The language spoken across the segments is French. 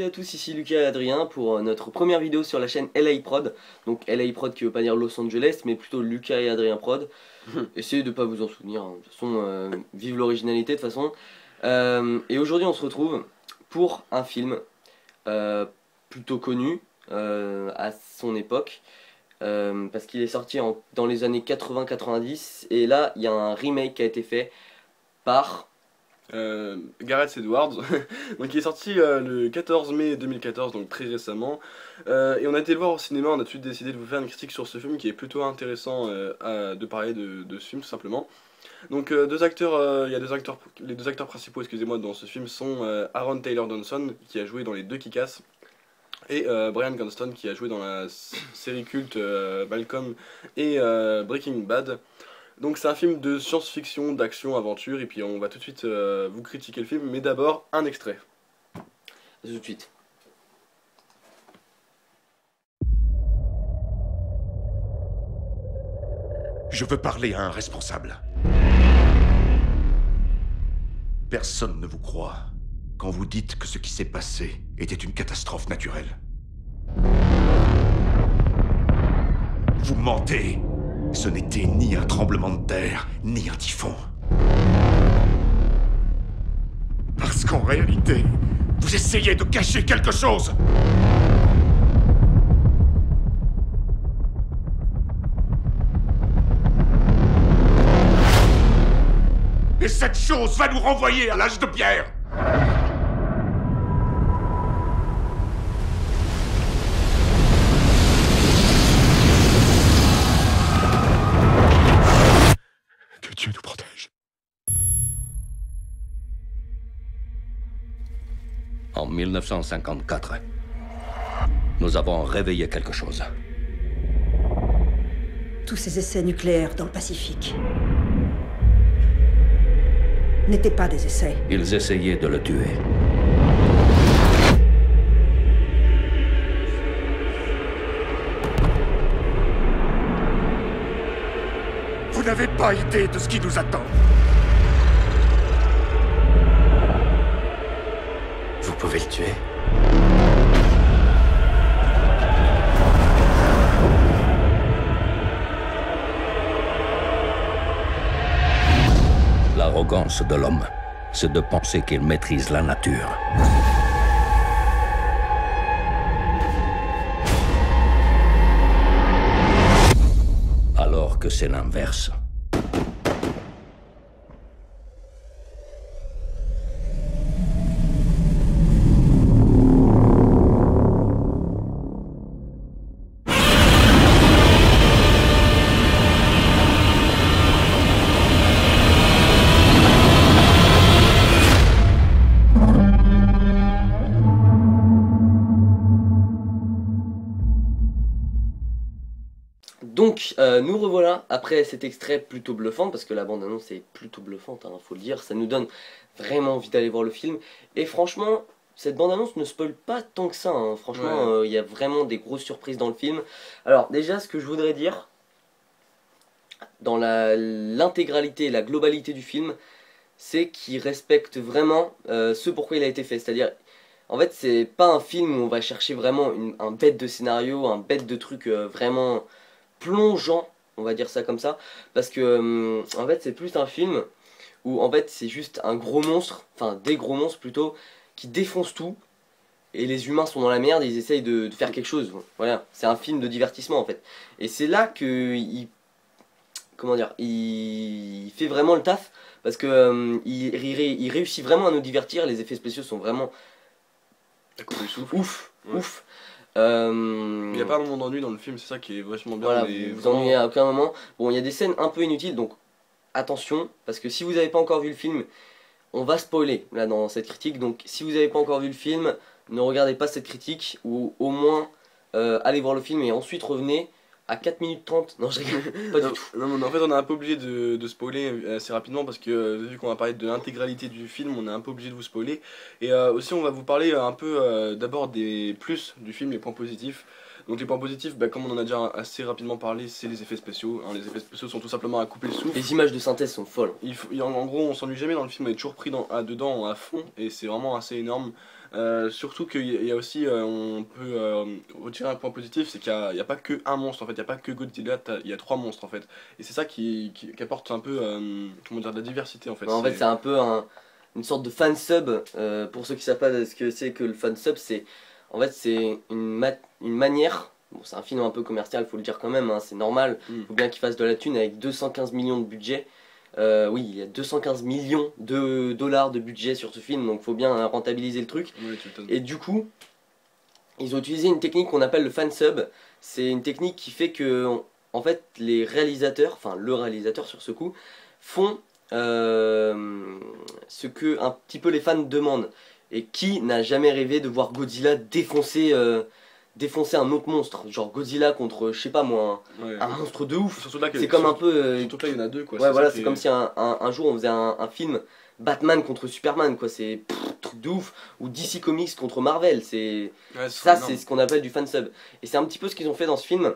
à tous, ici Lucas et Adrien pour notre première vidéo sur la chaîne LA Prod. Donc LA Prod qui veut pas dire Los Angeles mais plutôt Lucas et Adrien Prod. Essayez de pas vous en souvenir, hein. De toute façon, vive l'originalité de toute façon. Et aujourd'hui on se retrouve pour un film plutôt connu à son époque. Parce qu'il est sorti dans les années 80-90 et là il y a un remake qui a été fait par... Gareth Edwards, donc il est sorti le 14 mai 2014, donc très récemment, et on a été le voir au cinéma. On a tout de suite décidé de vous faire une critique sur ce film qui est plutôt intéressant de parler de ce film tout simplement. Donc il y a les deux acteurs principaux, excusez-moi, dans ce film sont Aaron Taylor Johnson qui a joué dans les deux Kick-Ass et Bryan Cranston qui a joué dans la série culte Malcolm et Breaking Bad. Donc c'est un film de science-fiction, d'action, aventure, et puis on va tout de suite vous critiquer le film, mais d'abord un extrait. Tout de suite. Je veux parler à un responsable. Personne ne vous croit quand vous dites que ce qui s'est passé était une catastrophe naturelle. Vous mentez. Ce n'était ni un tremblement de terre, ni un typhon. Parce qu'en réalité, vous essayez de cacher quelque chose. Et cette chose va nous renvoyer à l'âge de pierre. Que Dieu nous protège. En 1954, nous avons réveillé quelque chose. Tous ces essais nucléaires dans le Pacifique n'étaient pas des essais. Ils essayaient de le tuer. Vous n'avez pas idée de ce qui nous attend. Vous pouvez le tuer. L'arrogance de l'homme, c'est de penser qu'il maîtrise la nature. Alors que c'est l'inverse. Donc nous revoilà après cet extrait plutôt bluffant, parce que la bande-annonce est plutôt bluffante, hein, faut le dire, ça nous donne vraiment envie d'aller voir le film. Et franchement, cette bande-annonce ne spoil pas tant que ça, hein. Franchement, il y a vraiment des grosses surprises dans le film. Alors déjà, ce que je voudrais dire, dans l'intégralité, la globalité du film, c'est qu'il respecte vraiment ce pourquoi il a été fait. C'est-à-dire, en fait, c'est pas un film où on va chercher vraiment un bête de scénario, un bête de truc vraiment plongeant, on va dire ça comme ça, parce que en fait c'est plus un film où en fait c'est juste un gros monstre, enfin des gros monstres plutôt, qui défoncent tout, et les humains sont dans la merde et ils essayent de faire quelque chose. Voilà, c'est un film de divertissement en fait. Et c'est là que comment dire, il fait vraiment le taf, parce que il réussit vraiment à nous divertir. Les effets spéciaux sont vraiment ouf, ouf. Il n'y a pas un moment d'ennui dans le film, c'est ça qui est vachement bien. Voilà, vous vous ennuyez à aucun moment. Bon, il y a des scènes un peu inutiles, donc attention, parce que si vous n'avez pas encore vu le film, on va spoiler là dans cette critique. Donc si vous n'avez pas encore vu le film, ne regardez pas cette critique, ou au moins allez voir le film et ensuite revenez à 4 minutes 30. Non, je rigole, pas du tout. Non, mais en fait on est un peu obligé de spoiler assez rapidement, parce que vu qu'on va parler de l'intégralité du film, on est un peu obligé de vous spoiler. Et aussi on va vous parler un peu d'abord des plus du film, les points positifs. Donc les points positifs, bah, comme on en a déjà assez rapidement parlé, c'est les effets spéciaux, hein. Les effets spéciaux sont tout simplement à couper le souffle. Les images de synthèse sont folles. En gros, on s'ennuie jamais dans le film, on est toujours pris dedans à fond, et c'est vraiment assez énorme. Surtout qu'il y a aussi, on peut retirer un point positif, c'est qu'il n'y a pas que un monstre en fait, il n'y a pas que Godzilla, il y a 3 monstres en fait. Et c'est ça qui apporte un peu comment dire, de la diversité en fait. En fait, c'est un peu une sorte de fansub. Pour ceux qui savent pas ce que c'est que le fansub, c'est en fait c'est une manière. Bon, c'est un film un peu commercial, faut le dire quand même, hein, c'est normal. Faut bien qu'il fasse de la thune avec 215 millions de budget. Oui, il y a 215 millions de dollars de budget sur ce film, donc faut bien rentabiliser le truc. Ouais, tu m'étonnes. Et du coup, ils ont utilisé une technique qu'on appelle le fansub. C'est une technique qui fait que, en fait, les réalisateurs, enfin le réalisateur sur ce coup, font ce que un petit peu les fans demandent. Et qui n'a jamais rêvé de voir Godzilla défoncer un autre monstre, genre Godzilla contre, je sais pas moi, Ouais. un monstre de ouf. Surtout là, C'est comme un peu. surtout que là, il y en a 2 quoi. Ouais, c'est voilà, ça c'est qui comme est- si un jour on faisait un film Batman contre Superman, quoi. C'est truc de ouf. Ou DC Comics contre Marvel. C'est Ouais, ça, serait c'est ce qu'on appelle du fansub. Et c'est un petit peu ce qu'ils ont fait dans ce film.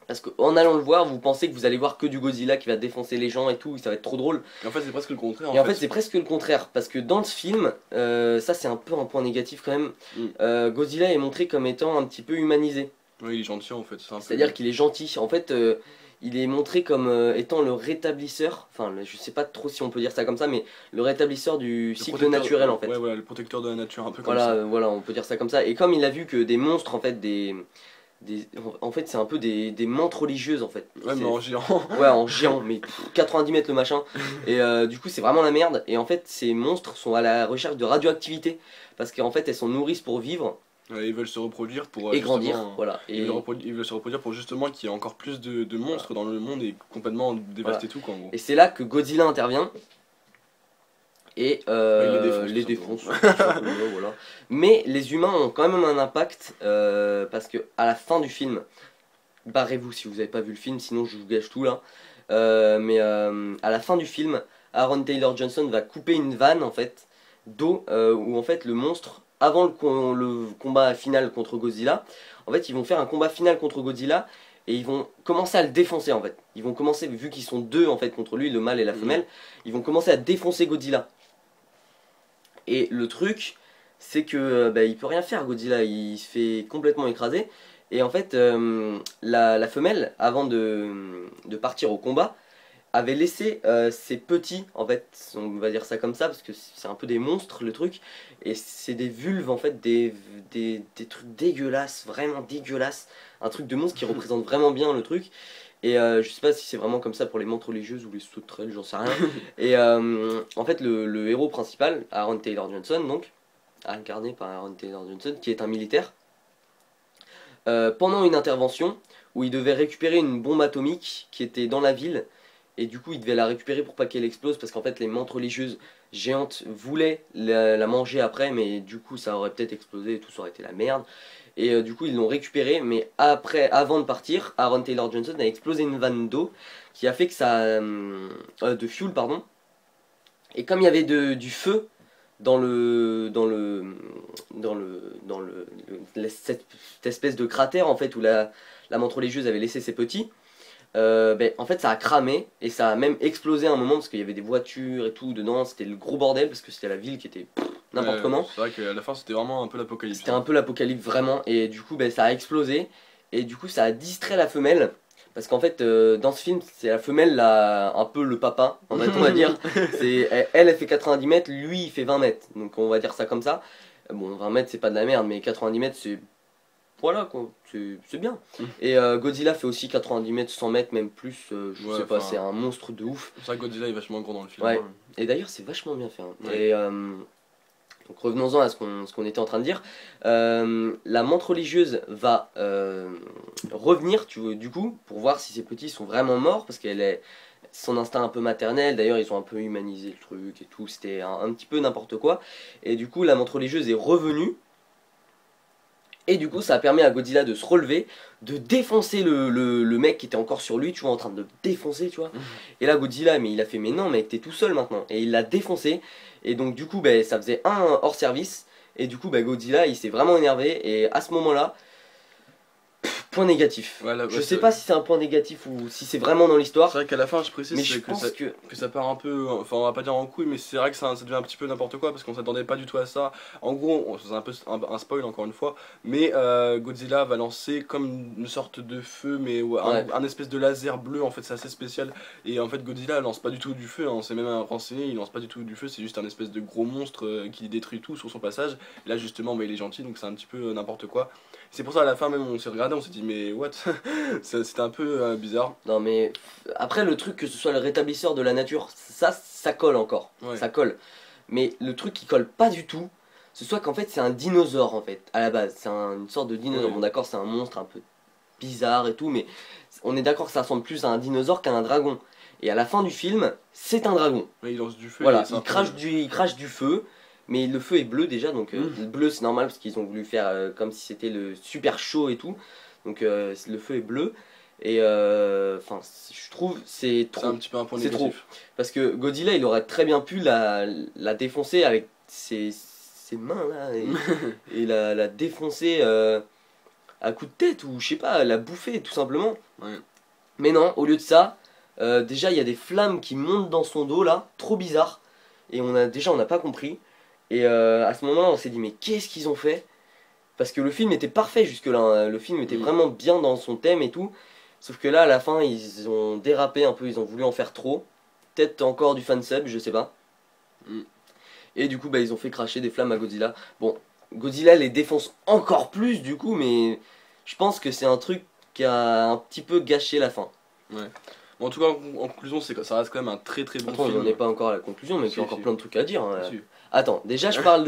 Parce qu'en allant le voir, vous pensez que vous allez voir que du Godzilla qui va défoncer les gens et tout, ça va être trop drôle. Et en fait, c'est presque le contraire. Et en fait, c'est presque le contraire. Parce que dans ce film, ça c'est un peu un point négatif quand même. Godzilla est montré comme étant un petit peu humanisé. Oui, il est gentil en fait. C'est un peu- C'est-à-dire qu'il est gentil. En fait, il est montré comme étant le rétablisseur. Enfin, je sais pas trop si on peut dire ça comme ça, mais le rétablisseur du le cycle protecteur- naturel en fait. Ouais, voilà, le protecteur de la nature, un peu comme Voilà, ça. voilà, on peut dire ça comme ça. Et comme il a vu que des monstres, en fait, en fait, c'est un peu des mantes religieuses en fait. Ouais, mais C'est- en géant. Ouais, en géant, mais 90 mètres le machin. Et du coup, c'est vraiment la merde. Et en fait, ces monstres sont à la recherche de radioactivité. Parce qu'en fait, elles sont nourrices pour vivre Ouais, ils veulent se reproduire pour et grandir. justement, Voilà. ils Et, ils veulent se reproduire pour justement qu'il y ait encore plus de monstres dans le monde et complètement dévaster tout quoi en gros. et c'est là que Godzilla intervient. Et il les les défonce, défonce. tout simplement, voilà. Mais les humains ont quand même un impact. Parce que à la fin du film, barrez-vous si vous n'avez pas vu le film, sinon je vous gâche tout là. Mais à la fin du film, Aaron Taylor Johnson va couper une vanne en fait d'eau où en fait le monstre, avant le combat final contre Godzilla, en fait ils vont faire un combat final contre Godzilla et ils vont commencer à le défoncer en fait. Ils vont commencer, vu qu'ils sont deux en fait contre lui, le mâle et la femelle, ils vont commencer à défoncer Godzilla. Et le truc, c'est que bah, il peut rien faire Godzilla, il se fait complètement écraser. Et en fait, la femelle, avant de partir au combat, avait laissé ses petits, en fait, on va dire ça comme ça, parce que c'est un peu des monstres le truc, et c'est des vulves en fait, des trucs dégueulasses, vraiment dégueulasses, un truc de monstre qui représente vraiment bien le truc. Et je sais pas si c'est vraiment comme ça pour les mantes religieuses ou les sauterelles, j'en sais rien. Et en fait, le héros principal, Aaron Taylor Johnson, donc, incarné par Aaron Taylor Johnson, qui est un militaire, pendant une intervention où il devait récupérer une bombe atomique qui était dans la ville, et du coup il devait la récupérer pour pas qu'elle explose, parce qu'en fait les mantes religieuses géantes voulaient la manger après, mais du coup ça aurait peut-être explosé et tout, ça aurait été la merde. Et du coup ils l'ont récupéré, mais après, avant de partir, Aaron Taylor Johnson a explosé une vanne d'eau qui a fait que ça... de fuel, pardon. Et comme il y avait du feu cette espèce de cratère en fait où la menthe religieuse avait laissé ses petits, en fait ça a cramé et ça a même explosé à un moment parce qu'il y avait des voitures et tout dedans, c'était le gros bordel parce que c'était la ville qui était n'importe comment. C'est vrai qu'à la fin c'était vraiment un peu l'apocalypse. C'était un peu l'apocalypse vraiment, et du coup ça a explosé et du coup ça a distrait la femelle. Parce qu'en fait, dans ce film, c'est la femelle, un peu le papa, on va dire. Elle fait 90 mètres, lui, il fait 20 mètres. Donc on va dire ça comme ça. Bon, 20 mètres, c'est pas de la merde, mais 90 mètres, c'est... Voilà, quoi, c'est bien. Et Godzilla fait aussi 90 mètres, 100 mètres, même plus, je sais pas, c'est un monstre de ouf. C'est vrai que Godzilla est vachement gros dans le film. Ouais, hein. et d'ailleurs, c'est vachement bien fait. Hein. Ouais. Et... donc revenons-en à ce qu'on était en train de dire. La menthe religieuse va revenir du coup pour voir si ses petits sont vraiment morts, parce qu'elle est son instinct un peu maternel. D'ailleurs ils ont un peu humanisé le truc et tout, c'était un petit peu n'importe quoi. Et du coup la menthe religieuse est revenue. Et du coup ça a permis à Godzilla de se relever, de défoncer le mec qui était encore sur lui, tu vois, en train de le défoncer, tu vois. Et là Godzilla, mais il a fait, mais non mec, t'es tout seul maintenant. Et il l'a défoncé. Et donc du coup ça faisait un hors service. Et du coup Godzilla il s'est vraiment énervé. Et à ce moment là, point négatif. Voilà, Je sais pas si c'est un point négatif ou si c'est vraiment dans l'histoire. C'est vrai qu'à la fin, je précise Mais je que pense que ça part un peu, enfin on va pas dire en couille, mais c'est vrai que ça devient un petit peu n'importe quoi parce qu'on s'attendait pas du tout à ça. En gros, c'est un peu un spoil encore une fois, mais Godzilla va lancer comme une sorte de feu, mais un espèce de laser bleu, en fait c'est assez spécial. Et en fait Godzilla lance pas du tout du feu, hein, on s'est même renseigné, il lance pas du tout du feu, c'est juste un espèce de gros monstre qui détruit tout sur son passage. Et là justement bah, il est gentil, donc c'est un petit peu n'importe quoi. C'est pour ça à la fin même on s'est regardé, on s'est dit mais what. C'était un peu bizarre. non mais après le truc que ce soit le rétablisseur de la nature, ça colle encore, Ouais. ça colle. Mais le truc qui colle pas du tout, ce soit qu'en fait c'est un dinosaure en fait à la base, c'est une sorte de dinosaure. Ouais. Bon d'accord c'est un monstre un peu bizarre et tout, mais on est d'accord que ça ressemble plus à un dinosaure qu'à un dragon. Et à la fin du film, c'est un dragon. Ouais, il lance du feu. Voilà, et c'est un il peu- crache du feu, mais le feu est bleu déjà, donc le bleu c'est normal parce qu'ils ont voulu faire comme si c'était le super chaud et tout. Donc le feu est bleu. Et enfin, je trouve c'est C'est trop. un petit peu un point C'est négatif. Parce que Godzilla il aurait très bien pu la défoncer avec ses mains là et la défoncer à coup de tête ou je sais pas, la bouffer tout simplement. Ouais. Mais non, au lieu de ça, déjà il y a des flammes qui montent dans son dos là, trop bizarre. Et on n'a pas compris. Et à ce moment-là, on s'est dit mais qu'est-ce qu'ils ont fait? Parce que le film était parfait jusque-là, hein. Le film était vraiment bien dans son thème et tout. Sauf que là, à la fin, ils ont dérapé un peu, ils ont voulu en faire trop. Peut-être encore du fansub, je sais pas. Mm. Et du coup, bah, ils ont fait cracher des flammes à Godzilla. Bon, Godzilla les défonce encore plus du coup, mais je pense que c'est un truc qui a un petit peu gâché la fin. Ouais. Bon, en tout cas, en conclusion, c'est que ça reste quand même un très très bon Attends, film. on n'est pas encore à la conclusion, mais il y Si, a encore si. plein de trucs à dire, hein. Si. Attends, déjà je parle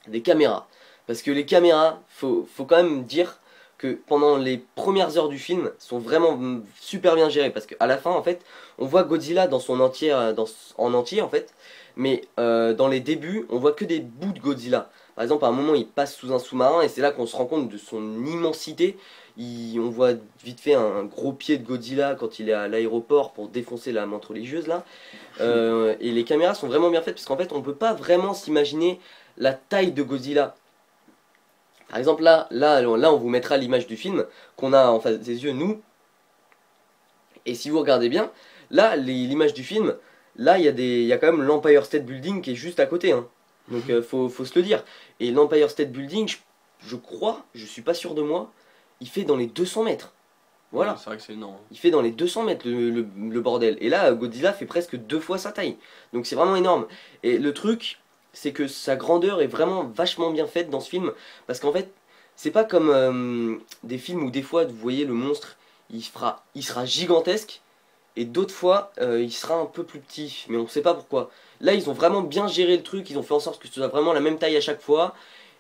des caméras. Parce que les caméras, faut quand même dire que pendant les premières heures du film, sont vraiment super bien gérées. Parce qu'à la fin, en fait, on voit Godzilla dans son entier, en entier, en fait. Mais dans les débuts, on voit que des bouts de Godzilla. Par exemple, à un moment, il passe sous un sous-marin et c'est là qu'on se rend compte de son immensité. On voit vite fait un gros pied de Godzilla quand il est à l'aéroport pour défoncer la menthe religieuse là. Et les caméras sont vraiment bien faites parce qu'en fait on peut pas vraiment s'imaginer la taille de Godzilla. Par exemple là on vous mettra l'image du film qu'on a en face des yeux nous. Et si vous regardez bien, là l'image du film, là il y a quand même l'Empire State Building qui est juste à côté, hein. Donc faut se le dire. Et l'Empire State Building, je crois, je suis pas sûr de moi, il fait dans les 200 mètres. Voilà. Ouais, c'est vrai que c'est énorme. Il fait dans les 200 mètres le bordel. Et là, Godzilla fait presque 2 fois sa taille. Donc c'est vraiment énorme. Et le truc, c'est que sa grandeur est vraiment vachement bien faite dans ce film. Parce qu'en fait, c'est pas comme des films où des fois, vous voyez, le monstre, il sera gigantesque. Et d'autres fois, il sera un peu plus petit. Mais on sait pas pourquoi. Là, ils ont vraiment bien géré le truc. Ils ont fait en sorte que ce soit vraiment la même taille à chaque fois.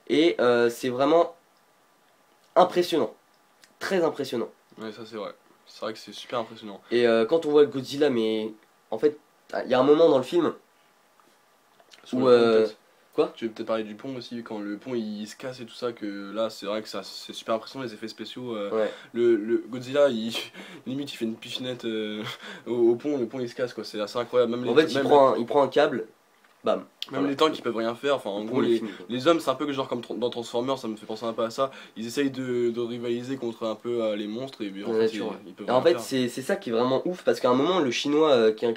Et c'est vraiment impressionnant. Très impressionnant. Ouais, ça c'est vrai. C'est vrai que c'est super impressionnant. Et quand on voit Godzilla, mais en fait, il y a un moment dans le film Sur où. le pont, peut-être. Quoi? Tu veux peut-être parler du pont aussi, quand le pont il se casse et tout ça, que là c'est vrai que ça c'est super impressionnant les effets spéciaux. Ouais. Le Godzilla, limite il fait une piffinette au pont, le pont il se casse quoi, c'est assez incroyable. Même En fait, il prend un câble, bam. même Voilà. les tanks ils peuvent rien faire, enfin en Le gros pont, il est les, fini. les hommes c'est un peu genre comme dans Transformers, ça me fait penser un peu à ça. Ils essayent de rivaliser contre un peu les monstres et en La fait nature, ouais. ils peuvent Et en rien fait, faire. c'est ça qui est vraiment ouf parce qu'à un moment, le chinois qui est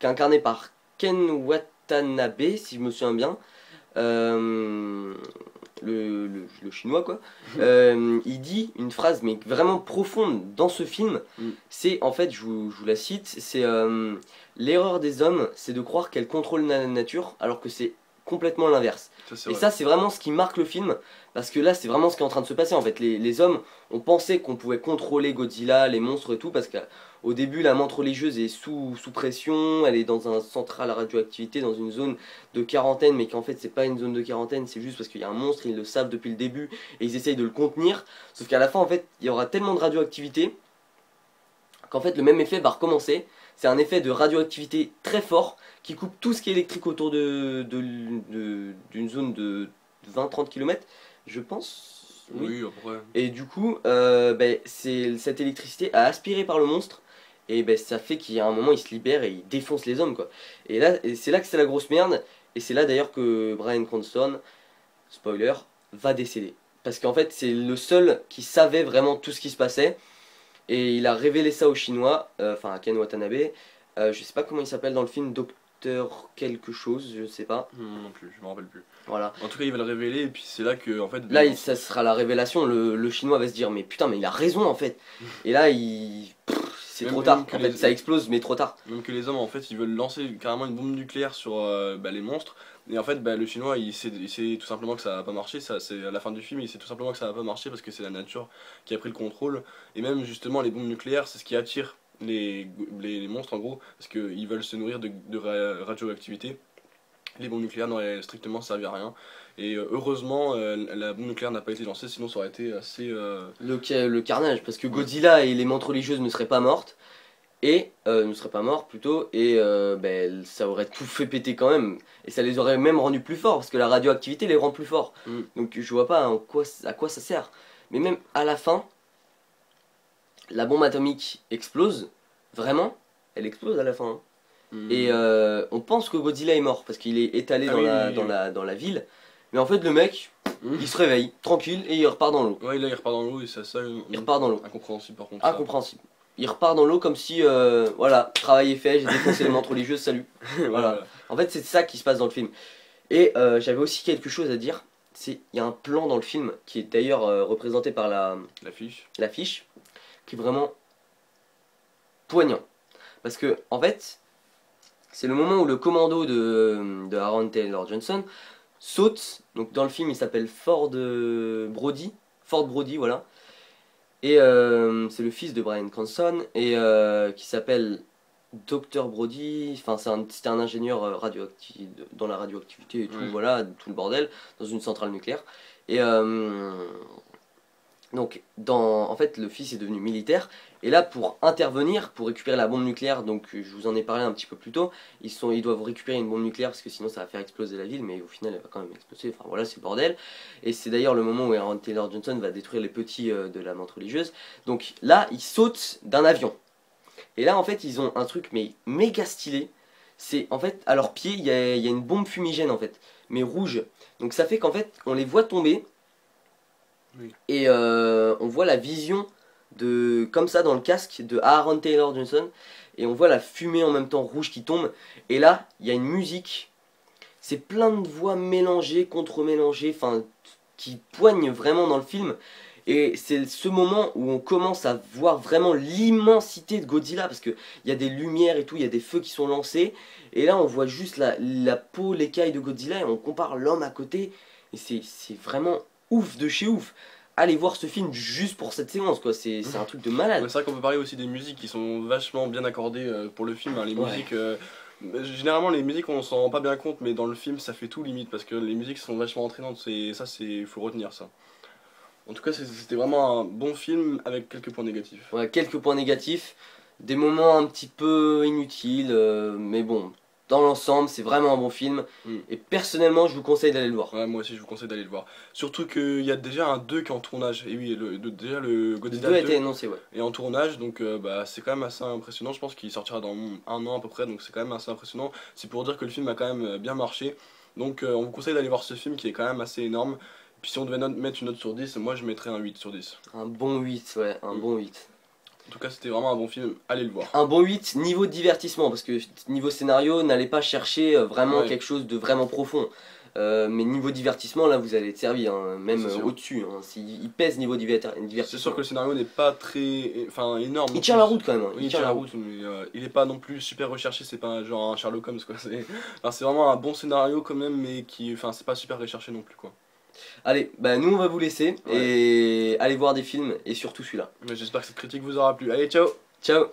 incarné par Ken Watanabe, si je me souviens bien, le chinois quoi, il dit une phrase mais vraiment profonde dans ce film. C'est en fait, je vous la cite, c'est l'erreur des hommes, c'est de croire qu'elles contrôlent la nature alors que c'est complètement l'inverse. Ça, c'est Et vrai. ça, c'est vraiment ce qui marque le film, parce que là, c'est vraiment ce qui est en train de se passer. En fait, les hommes ont pensé qu'on pouvait contrôler Godzilla, les monstres et tout, parce qu'au début, la menthe religieuse est sous pression, elle est dans un central à radioactivité, dans une zone de quarantaine, mais qu'en fait, c'est pas une zone de quarantaine, c'est juste parce qu'il y a un monstre, ils le savent depuis le début, et ils essayent de le contenir. Sauf qu'à la fin, en fait, il y aura tellement de radioactivité qu'en fait, le même effet va recommencer. C'est un effet de radioactivité très fort qui coupe tout ce qui est électrique autour d'une zone de 20-30 km, je pense. Oui, après. Et du coup, cette électricité a aspiré par le monstre. Et ça fait qu'il y a un moment, il se libère et il défonce les hommes, quoi. Et c'est là que c'est la grosse merde. Et c'est là d'ailleurs que Bryan Cranston, spoiler, va décéder. parce qu'en fait c'est le seul qui savait vraiment tout ce qui se passait. Et il a révélé ça aux Chinois, enfin à Ken Watanabe. Je sais pas comment il s'appelle dans le film, Docteur quelque chose, je sais pas. Non plus, je me rappelle plus. Voilà. En tout cas, il va le révéler et puis c'est là que en fait. Là, ça sera la révélation. Le Chinois va se dire mais putain, mais il a raison en fait. Et là, c'est trop tard. En fait, ça explose, mais trop tard. Même que les hommes en fait, ils veulent lancer carrément une bombe nucléaire sur les monstres. Et en fait, le Chinois, il sait tout simplement que ça va pas marcher. Ça, c'est à la fin du film, il sait tout simplement que ça va pas marcher parce que c'est la nature qui a pris le contrôle. Et même justement, les bombes nucléaires, c'est ce qui attire les monstres en gros, parce qu'ils veulent se nourrir de radioactivité. Les bombes nucléaires n'auraient strictement servi à rien. Et heureusement, la bombe nucléaire n'a pas été lancée, sinon ça aurait été assez. Le carnage, parce que Godzilla et les mantes religieuses ne seraient pas mortes. Et ne seraient pas morts plutôt, et ça aurait tout fait péter quand même, et ça les aurait même rendus plus forts, parce que la radioactivité les rend plus forts. Donc je vois pas à quoi ça sert. Mais même à la fin, la bombe atomique explose, vraiment, elle explose à la fin. Et on pense que Godzilla est mort, parce qu'il est étalé dans la ville, mais en fait le mec, il se réveille, tranquille, et il repart dans l'eau. Ouais, là il repart dans l'eau, et ça il repart dans l'eau. Incompréhensible par contre. Incompréhensible. Il repart dans l'eau comme si, voilà, travail est fait, j'ai défoncé les mantes religieuses, salut. Voilà. En fait, c'est ça qui se passe dans le film. Et j'avais aussi quelque chose à dire. Il y a un plan dans le film qui est d'ailleurs représenté par l'affiche, qui est vraiment poignant. Parce que, en fait, c'est le moment où le commando de Aaron Taylor Johnson saute. Donc, dans le film, il s'appelle Ford Brody, voilà. Et c'est le fils de Bryan Cranston et qui s'appelle Dr Brody. Enfin, c'était un ingénieur radioactif dans la radioactivité et tout, voilà, tout le bordel, dans une centrale nucléaire. Et donc, en fait, le fils est devenu militaire. Et là, pour intervenir, pour récupérer la bombe nucléaire, donc je vous en ai parlé un petit peu plus tôt, ils doivent récupérer une bombe nucléaire parce que sinon ça va faire exploser la ville, mais au final elle va quand même exploser, enfin voilà, c'est le bordel. Et c'est d'ailleurs le moment où Aaron Taylor Johnson va détruire les petits de la menthe religieuse. Donc là, ils sautent d'un avion. Et là, en fait, ils ont un truc mais méga stylé. C'est en fait, à leurs pieds, il y a une bombe fumigène en fait, mais rouge. Donc ça fait qu'en fait, on les voit tomber. Et on voit la vision comme ça dans le casque de Aaron Taylor Johnson, et on voit la fumée en même temps rouge qui tombe, et là il y a une musique, c'est plein de voix mélangées, contre-mélangées, enfin qui poignent vraiment dans le film, et c'est ce moment où on commence à voir vraiment l'immensité de Godzilla, parce qu'il y a des lumières et tout, il y a des feux qui sont lancés, et là on voit juste la peau, l'écaille de Godzilla, et on compare l'homme à côté, et c'est vraiment ouf de chez ouf. Allez voir ce film juste pour cette séquence, quoi. C'est un truc de malade. C'est vrai qu'on peut parler aussi des musiques qui sont vachement bien accordées pour le film. Hein. Les musiques, généralement les musiques on s'en rend pas bien compte, mais dans le film ça fait tout limite parce que les musiques sont vachement entraînantes. Faut retenir ça. En tout cas, c'était vraiment un bon film avec quelques points négatifs. Ouais, quelques points négatifs, des moments un petit peu inutiles, mais bon. Dans l'ensemble, c'est vraiment un bon film. Et personnellement, je vous conseille d'aller le voir. Ouais, moi aussi, je vous conseille d'aller le voir. Surtout qu'il y a déjà un 2 qui est en tournage. Et oui, déjà le Godzilla 2 a été annoncé, ouais. Est en tournage, donc c'est quand même assez impressionnant. Je pense qu'il sortira dans un an à peu près, donc c'est quand même assez impressionnant. C'est pour dire que le film a quand même bien marché. Donc on vous conseille d'aller voir ce film qui est quand même assez énorme. Et puis si on devait mettre une note sur 10, moi je mettrais un 8 sur 10. Un bon 8, ouais, un bon 8. En tout cas, c'était vraiment un bon film, allez le voir. Un bon 8 niveau divertissement, parce que niveau scénario, n'allez pas chercher vraiment quelque chose de vraiment profond. Mais niveau divertissement, là vous allez être servi, hein, même au-dessus. Hein, il pèse niveau divertissement. C'est sûr que le scénario n'est pas très énorme. Il tient la route quand même. Hein. Il tient la route, mais il est pas non plus super recherché, c'est pas genre un Sherlock Holmes quoi. C'est vraiment un bon scénario quand même, mais c'est pas super recherché non plus quoi. Allez, nous on va vous laisser et allez voir des films et surtout celui-là. J'espère que cette critique vous aura plu. Allez, ciao. Ciao.